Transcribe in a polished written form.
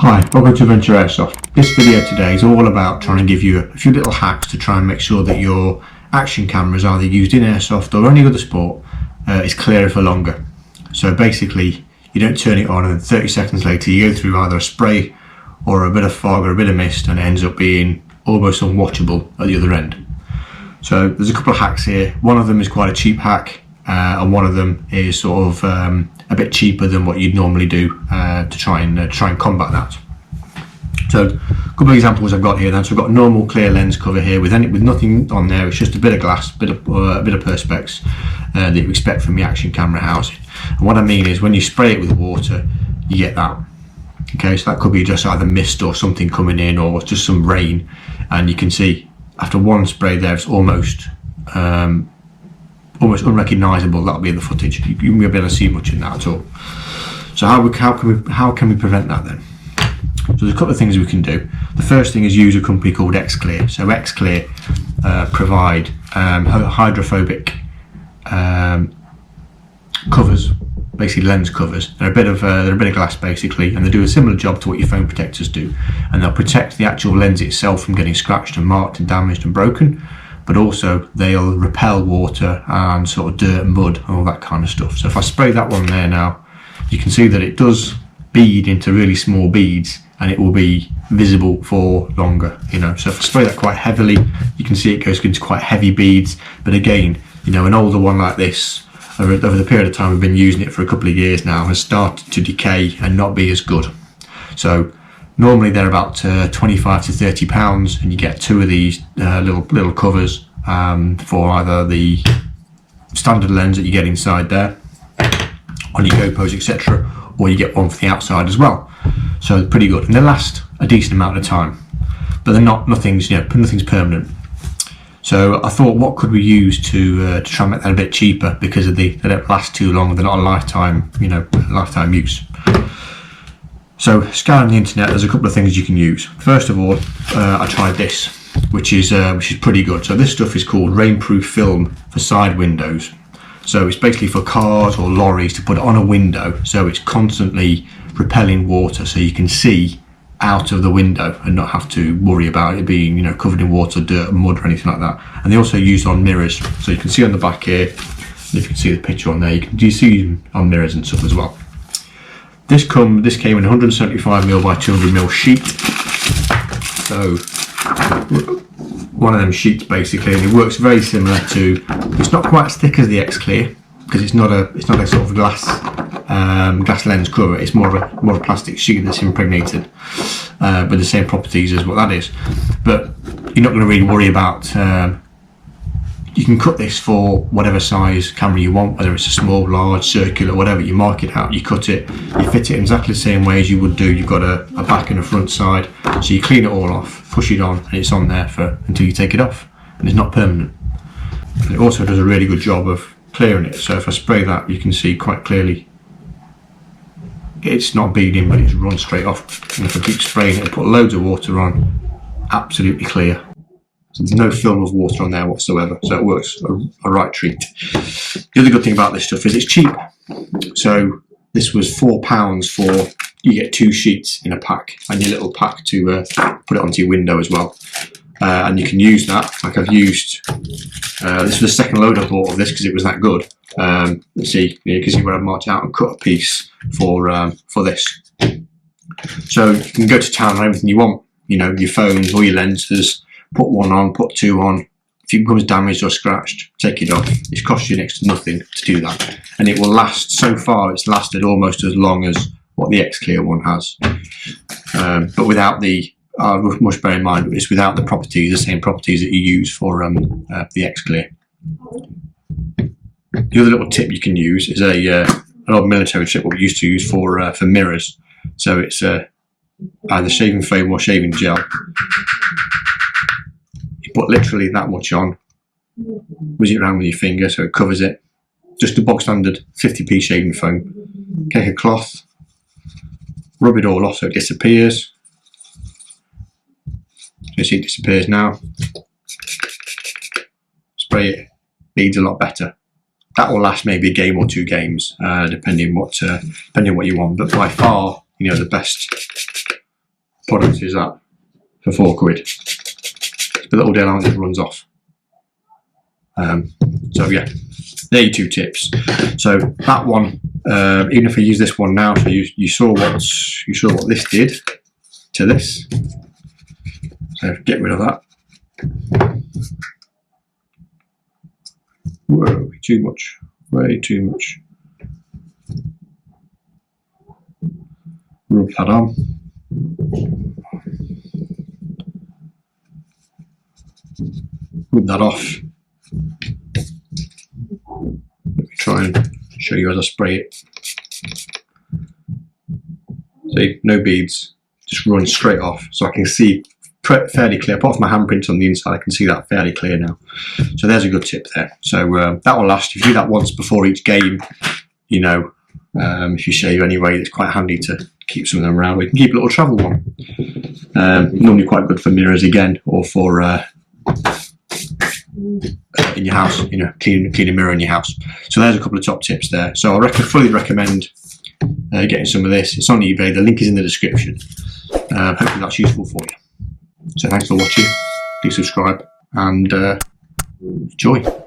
Hi, welcome to Adventure Airsoft. This video today is all about trying to give you a few little hacks to try and make sure that your action cameras, either used in Airsoft or any other sport, is clearer for longer. So basically, you don't turn it on and then 30 seconds later you go through either a spray or a bit of fog or a bit of mist and it ends up being almost unwatchable at the other end. So there's a couple of hacks here. One of them is quite a cheap hack and one of them is sort of a bit cheaper than what you'd normally do to try and combat that. So a couple of examples I've got here then. So we've got a normal clear lens cover here with nothing on there. It's just a bit of glass, a bit of perspex that you expect from the action camera housing. And what I mean is when you spray it with water, you get that. Okay, so that could be just either mist or something coming in or just some rain, and you can see after one spray there it's almost unrecognisable. That'll be in the footage. You won't be able to see much in that at all. So how can we prevent that then? So there's a couple of things we can do. The first thing is use a company called Xclear. So Xclear provide hydrophobic covers, basically lens covers. They're a bit of glass basically, and they do a similar job to what your phone protectors do. And they'll protect the actual lens itself from getting scratched and marked and damaged and broken, but also they'll repel water and sort of dirt and mud and all that kind of stuff. So if I spray that one there now, you can see that it does bead into really small beads and it will be visible for longer, so if I spray that quite heavily, you can see it goes into quite heavy beads. But again, an older one like this, over the period of time we've been using it for a couple of years now, has started to decay and not be as good. So normally they're about 25 to 30 pounds, and you get two of these little covers for either the standard lens that you get inside there on your GoPros, etc., or you get one for the outside as well. So pretty good, and they last a decent amount of time, but they're nothing's permanent. So I thought, what could we use to try and make that a bit cheaper, because they don't last too long. They're not a lifetime use. So scouring the internet, there's a couple of things you can use. First of all, I tried this, which is pretty good. So this stuff is called Rainproof film for side windows. So it's basically for cars or lorries to put it on a window, so it's constantly repelling water, so you can see out of the window and not have to worry about it being covered in water, dirt, and mud or anything like that. And they also use on mirrors, so you can see on the back here, and if you can see the picture on there, you see them on mirrors and stuff as well. This came in 175mm by 200mm sheet, so one of them sheets basically, and it works very similar to. It's not quite as thick as the Xclear because it's not a sort of glass lens cover. It's more of a plastic sheet that's impregnated with the same properties as what that is. But you're not going to really worry about. You can cut this for whatever size camera you want, whether it's a small, large, circular, whatever. You mark it out, you cut it, you fit it in exactly the same way as you would do. You've got a back and a front side, so you clean it all off, push it on, and it's on there until you take it off, and it's not permanent. And it also does a really good job of clearing it. So if I spray that, you can see quite clearly it's not beading, but it's run straight off. And if I keep spraying it and put loads of water on, absolutely clear. So there's no film of water on there whatsoever, so it works a right treat. The other good thing about this stuff is it's cheap. So this was £4 for, you get 2 sheets in a pack, and your little pack to put it onto your window as well. And you can use that, like I've used, this was the second load I bought of this because it was that good. Let's see, you can see where I've marked out and cut a piece for this. So you can go to town on everything you want, your phones or your lenses. Put one on, put 2 on. If it becomes damaged or scratched, take it off. It's cost you next to nothing to do that, and it will last. So far, it's lasted almost as long as what the Xclear one has, but without the. Must bear in mind, it's without the same properties that you use for the Xclear. The other little tip you can use is an old military tip what we used to use for mirrors. So it's either shaving foam or shaving gel. Put literally that much on, whiz it around with your finger so it covers it. Just a bog standard 50p shaving foam. Take a cloth, rub it all off so it disappears. You see it disappears now. Spray it, beads a lot better. That will last maybe a game or 2 games, depending on what you want. But by far, the best product is that for £4. The little daylight that runs off. So yeah, there are your 2 tips. So that one, even if I use this one now, so you saw what this did to this. So get rid of that. Whoa, too much, way too much. Rub that on. Rub that off. Let me try and show you as I spray it. See, no beads, just run straight off, so I can see fairly clear. Apart from my handprint on the inside, I can see that fairly clear now. So there's a good tip there. So that will last. If you do that once before each game, you know, if you shave anyway, it's quite handy to keep some of them around. We can keep a little travel one. Normally quite good for mirrors again, or for in your house, you know, clean a mirror in your house. So there's a couple of top tips there. So I fully recommend getting some of this. It's on eBay. The link is in the description. Hopefully that's useful for you. So thanks for watching. Please subscribe and enjoy.